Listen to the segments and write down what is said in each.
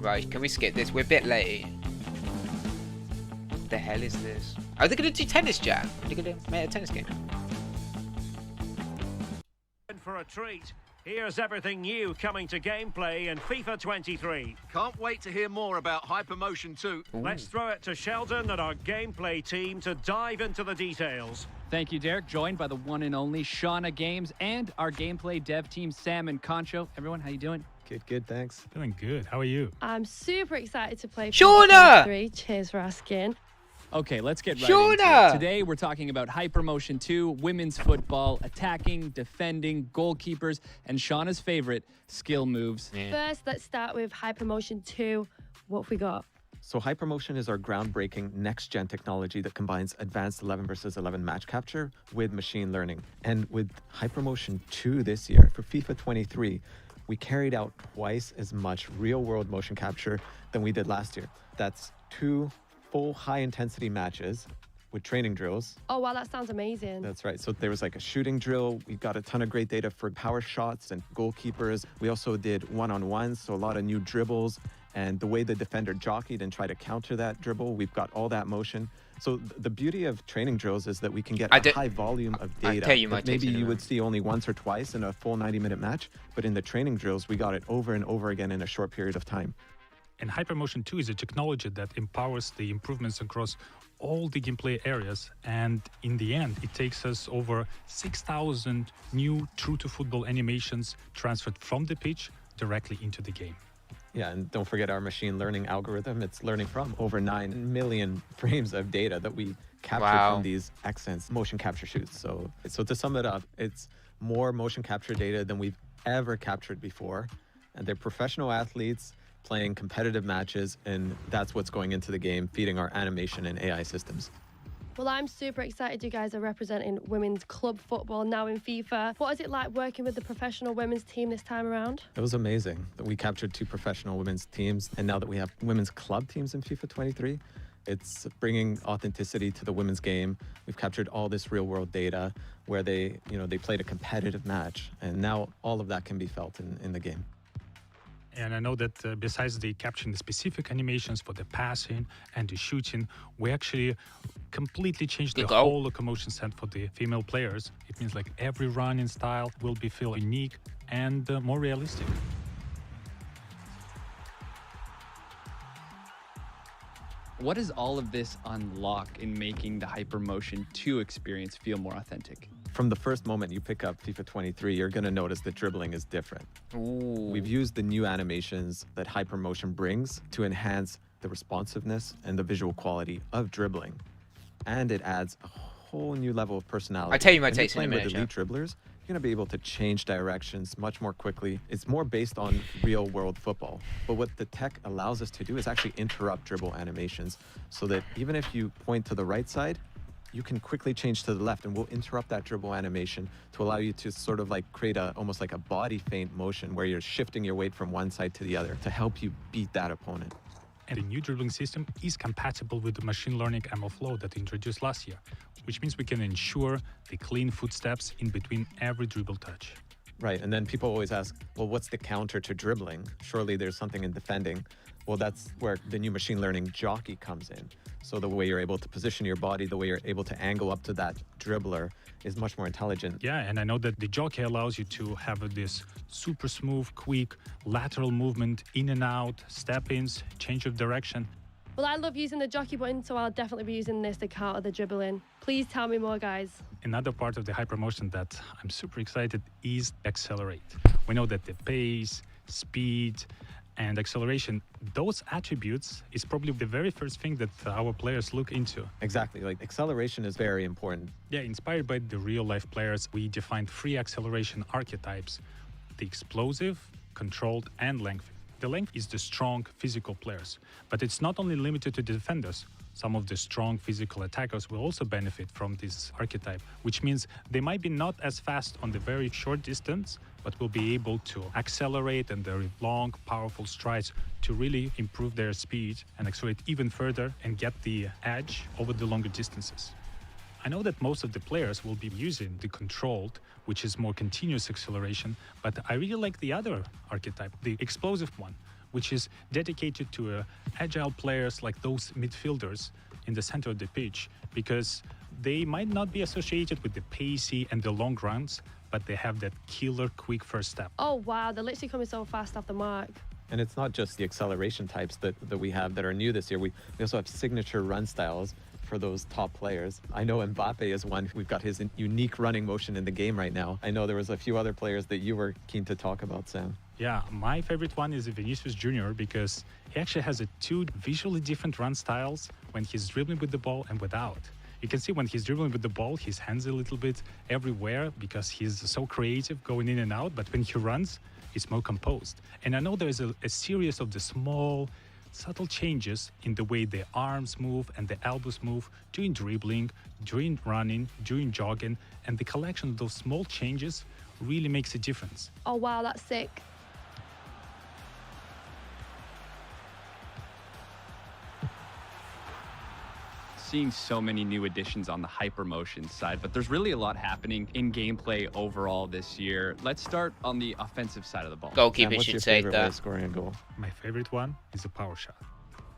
Right, can we skip this? We're a bit late. What the hell is this? Are they going to do tennis jam? Are they going to make a tennis game? For a treat. Here's everything new coming to gameplay in FIFA23. Can't wait to hear more about Hypermotion 2. Ooh. Let's throw it to Sheldon and our gameplay team to dive into the details. Thank you, Derek. Joined by the one and only Shauna Games and our gameplay dev team, Sam and Concho. Everyone, how you doing? Good, thanks. Doing good. How are you? I'm super excited to play Shauna! FIFA23. Cheers for asking. Okay, let's get right Shauna! into it. Today, we're talking about Hypermotion 2, women's football, attacking, defending, goalkeepers, and Shauna's favorite, skill moves. Yeah. First, let's start with Hypermotion 2. What have we got? So Hypermotion is our groundbreaking next-gen technology that combines advanced 11 versus 11 match capture with machine learning. And with Hypermotion 2 this year, for FIFA 23, we carried out twice as much real-world motion capture than we did last year. That's 2 full high-intensity matches with training drills. Oh, wow, that sounds amazing. That's right. So there was like a shooting drill. We got a ton of great data for power shots and goalkeepers. We also did one-on-ones, so a lot of new dribbles. And the way the defender jockeyed and tried to counter that dribble, we've got all that motion. So the beauty of training drills is that we can get a high volume of data. tell you my that maybe takes you would see only once or twice in a full 90-minute match. But in the training drills, we got it over and over again in a short period of time. And Hypermotion 2 is a technology that empowers the improvements across all the gameplay areas. And in the end, it takes us over 6,000 new true-to-football animations transferred from the pitch directly into the game. Yeah, and don't forget our machine learning algorithm. It's learning from over 9 million frames of data that we captured from these excellent motion capture shoots. So to sum it up, it's more motion capture data than we've ever captured before. And they're professional athletes playing competitive matches, and that's what's going into the game, feeding our animation and AI systems. Well, I'm super excited you guys are representing women's club football now in FIFA. What is it like working with the professional women's team this time around? It was amazing that we captured 2 professional women's teams, and now that we have women's club teams in FIFA 23, it's bringing authenticity to the women's game. We've captured all this real-world data where they played a competitive match, and now all of that can be felt in the game. And I know that besides the capturing the specific animations for the passing and the shooting, we actually completely changed the whole locomotion set for the female players. It means like every running style will be feel unique and more realistic. What does all of this unlock in making the Hypermotion 2 experience feel more authentic? From the first moment you pick up FIFA 23, you're going to notice that dribbling is different. Ooh. We've used the new animations that Hypermotion brings to enhance the responsiveness and the visual quality of dribbling. And it adds a whole new level of personality. I'll tell you my When you're takes in a playing minute, with elite dribblers, you're going to be able to change directions much more quickly. It's more based on real-world football. But what the tech allows us to do is actually interrupt dribble animations so that even if you point to the right side, you can quickly change to the left, and we'll interrupt that dribble animation to allow you to sort of like create almost like a body feint motion where you're shifting your weight from one side to the other to help you beat that opponent. And the new dribbling system is compatible with the machine learning ML flow that introduced last year, which means we can ensure the clean footsteps in between every dribble touch. Right, and then people always ask, well, what's the counter to dribbling? Surely there's something in defending. Well, that's where the new machine learning jockey comes in. So the way you're able to position your body, the way you're able to angle up to that dribbler is much more intelligent. Yeah, and I know that the jockey allows you to have this super smooth, quick lateral movement in and out, step-ins, change of direction. Well, I love using the jockey button, so I'll definitely be using this to counter the dribbling. Please tell me more, guys. Another part of the Hypermotion that I'm super excited is accelerate. We know that the pace, speed, and acceleration, those attributes is probably the very first thing that our players look into. Exactly, like acceleration is very important. Yeah, inspired by the real-life players, we defined 3 acceleration archetypes: the explosive, controlled, and length. The length is the strong physical players, but it's not only limited to defenders. Some of the strong physical attackers will also benefit from this archetype, which means they might be not as fast on the very short distance, but will be able to accelerate and their long, powerful strides to really improve their speed and accelerate even further and get the edge over the longer distances. I know that most of the players will be using the controlled, which is more continuous acceleration, but I really like the other archetype, the explosive one, which is dedicated to agile players like those midfielders in the center of the pitch, because they might not be associated with the pacey and the long runs, but they have that killer quick first step. Oh, wow. They're literally coming so fast off the mark. And it's not just the acceleration types that we have that are new this year. We also have signature run styles for those top players. I know Mbappe is one. We've got his unique running motion in the game right now. I know there was a few other players that you were keen to talk about, Sam. Yeah, my favorite one is Vinicius Jr. because he actually has two visually different run styles when he's dribbling with the ball and without. You can see when he's dribbling with the ball, his hands a little bit everywhere because he's so creative going in and out. But when he runs, he's more composed. And I know there's a series of the small, subtle changes in the way the arms move and the elbows move during dribbling, during running, during jogging. And the collection of those small changes really makes a difference. Oh, wow. That's sick. Seeing so many new additions on the hypermotion side, but there's really a lot happening in gameplay overall this year. Let's start on the offensive side of the ball. Sam, Goalkeeping what's should your say favorite way of that. scoring a goal? My favorite one is a power shot.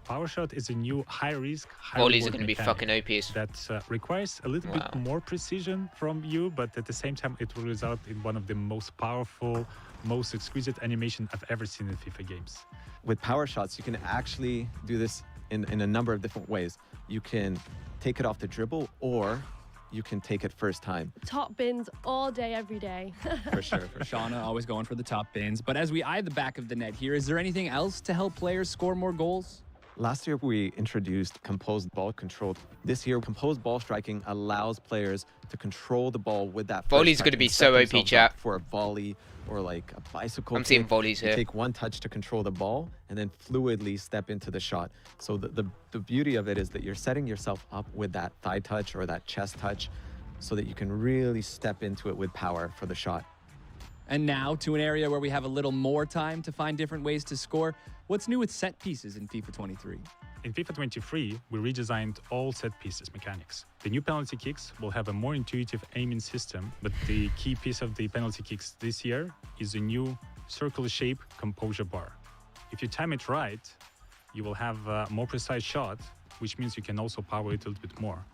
Power shot is a new high-risk, Volleys are high-reward going to be mechanic fucking OPs. that requires a little Wow. bit more precision from you, but at the same time, it will result in one of the most powerful, most exquisite animation I've ever seen in FIFA games. With power shots, you can actually do this in a number of different ways. You can take it off the dribble, or you can take it first time. Top bins all day, every day. For sure. Shauna always going for the top bins. But as we eye the back of the net here, is there anything else to help players score more goals? Last year, we introduced composed ball control. This year, composed ball striking allows players to control the ball with that. Volleys first are gonna touch be and so set OP, themselves up chat. for a volley or like a bicycle. I'm seeing kick. volleys You here. take one touch to control the ball and then fluidly step into the shot. So the beauty of it is that you're setting yourself up with that thigh touch or that chest touch so that you can really step into it with power for the shot. And now to an area where we have a little more time to find different ways to score. What's new with set pieces in FIFA 23? In FIFA 23, we redesigned all set pieces mechanics. The new penalty kicks will have a more intuitive aiming system, but the key piece of the penalty kicks this year is a new circular shape composure bar. If you time it right, you will have a more precise shot, which means you can also power it a little bit more.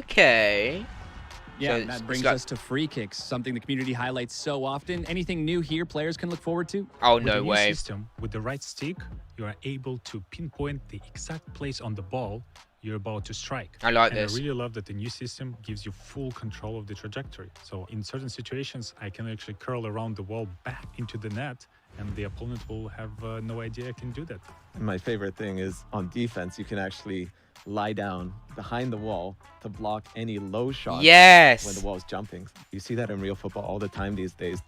Okay. Yeah, So and that it's brings got- us to free kicks, something the community highlights so often. Anything new here players can look forward to? Oh, With the no new way. system, with the right stick, you are able to pinpoint the exact place on the ball you're about to strike. I like and this. I really love that the new system gives you full control of the trajectory. So in certain situations, I can actually curl around the wall back into the net, and the opponent will have no idea I can do that. And my favorite thing is on defense, you can actually lie down behind the wall to block any low shots Yes. when the wall's jumping. You see that in real football all the time these days.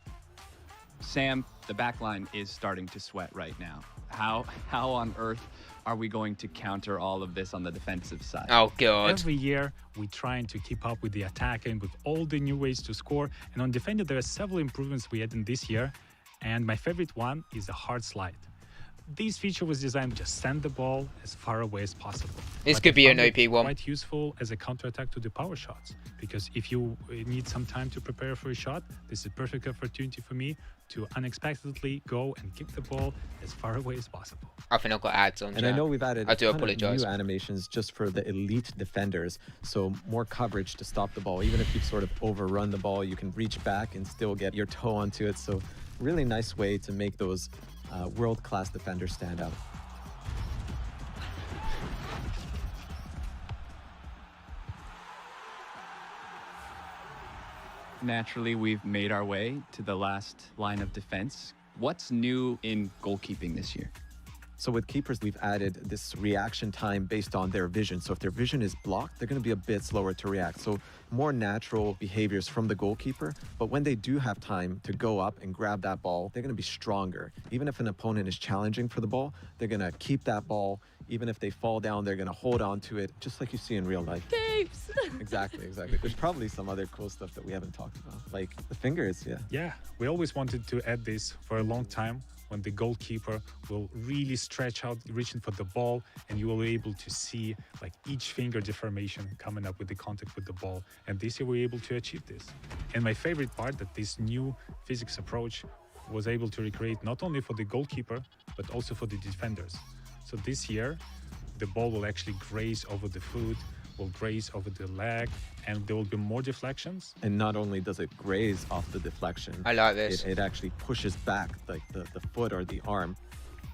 Sam, the back line is starting to sweat right now. How on earth are we going to counter all of this on the defensive side? Oh, God. Every year, we're trying to keep up with the attack and with all the new ways to score. And on defending, there are several improvements we added this year. And my favorite one is the hard slide. This feature was designed to just send the ball as far away as possible. This But could I be an found it OP one. Quite useful as a counterattack to the power shots, because if you need some time to prepare for a shot, this is a perfect opportunity for me to unexpectedly go and kick the ball as far away as possible. I think I've got ads on. And chat. I know we've added I do a ton of apologize. new animations just for the elite defenders. So more coverage to stop the ball. Even if you've sort of overrun the ball, you can reach back and still get your toe onto it. So really nice way to make those world-class defenders stand out. Naturally, we've made our way to the last line of defense. What's new in goalkeeping this year? So with keepers, we've added this reaction time based on their vision. So if their vision is blocked, they're going to be a bit slower to react. So more natural behaviors from the goalkeeper. But when they do have time to go up and grab that ball, they're going to be stronger. Even if an opponent is challenging for the ball, they're going to keep that ball. Even if they fall down, they're going to hold on to it, just like you see in real life. Keeps. Exactly. There's probably some other cool stuff that we haven't talked about, like the fingers, yeah. Yeah, we always wanted to add this for a long time, when the goalkeeper will really stretch out, reaching for the ball, and you will be able to see like each finger deformation coming up with the contact with the ball. And this year we're able to achieve this. And my favorite part, that this new physics approach was able to recreate not only for the goalkeeper, but also for the defenders. So this year, the ball will actually graze over the foot, will graze over the leg, and there will be more deflections. And not only does it graze off the deflection, I like this. It actually pushes back like the foot or the arm.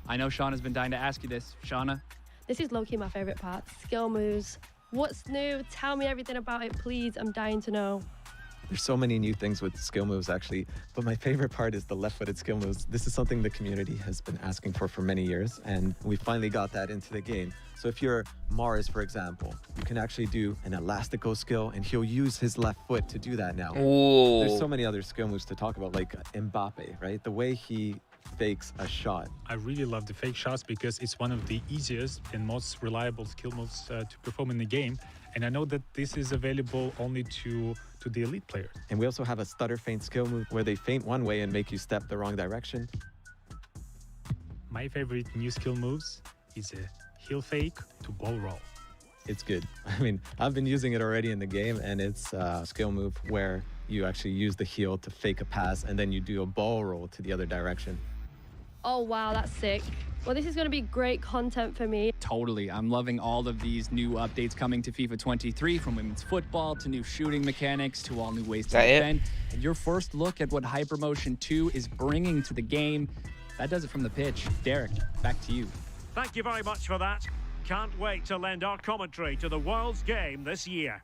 I know Shauna's been dying to ask you this. Shauna? This is low-key my favourite part. Skill moves. What's new? Tell me everything about it, please. I'm dying to know. There's so many new things with skill moves, actually. But my favorite part is the left-footed skill moves. This is something the community has been asking for many years, and we finally got that into the game. So if you're Mars, for example, you can actually do an elastico skill, and he'll use his left foot to do that now. Ooh. There's so many other skill moves to talk about, like Mbappe, right? The way he fakes a shot. I really love the fake shots because it's one of the easiest and most reliable skill moves to perform in the game. And I know that this is available only to the elite player. And we also have a stutter feint skill move where they feint one way and make you step the wrong direction. My favorite new skill moves is a heel fake to ball roll. It's good. I mean, I've been using it already in the game, and it's a skill move where you actually use the heel to fake a pass, and then you do a ball roll to the other direction. Oh, wow, that's sick. Well, this is going to be great content for me. Totally. I'm loving all of these new updates coming to FIFA 23, from women's football to new shooting mechanics to all new ways to defend. And your first look at what Hypermotion 2 is bringing to the game. That does it from the pitch. Derek, back to you. Thank you very much for that. Can't wait to lend our commentary to the world's game this year.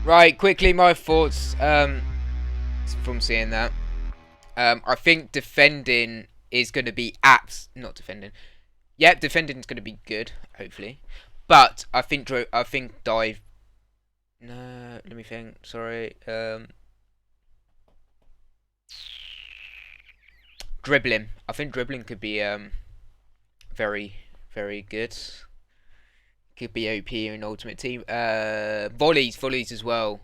Right, quickly, my thoughts from seeing that. I think defending is going to be not defending. Yep, defending is going to be good, hopefully. But I think dive. No, let me think. Sorry. Dribbling. I think dribbling could be very, very good. Could be OP in Ultimate Team. Volleys as well.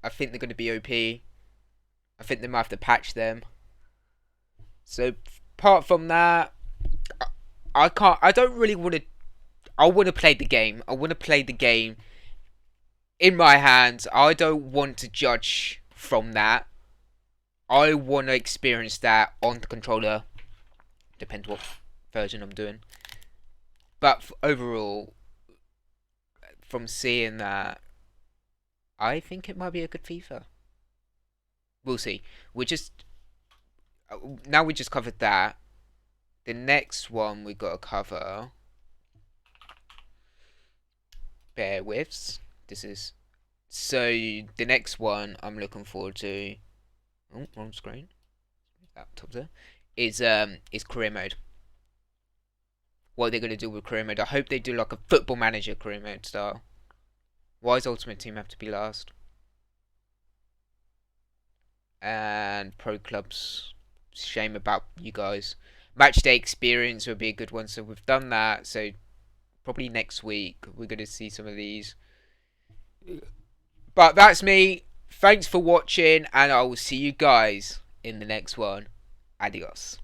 I think they're going to be OP. I think they might have to patch them. So apart from that, I don't really want to. I want to play the game. I want to play the game in my hands. I don't want to judge from that. I want to experience that on the controller. Depends what version I'm doing. But overall, from seeing that, I think it might be a good FIFA. We'll see. Now we just covered that. The next one we got to cover. Bear with. So the next one I'm looking forward to. Oh, wrong screen. That top there. Is career mode. What they're gonna do with career mode? I hope they do like a Football Manager career mode style. Why does Ultimate Team have to be last? And pro clubs. Shame about you guys. Matchday experience would be a good one. So we've done that. So probably next week we're gonna see some of these. But that's me. Thanks for watching, and I will see you guys in the next one. Adios.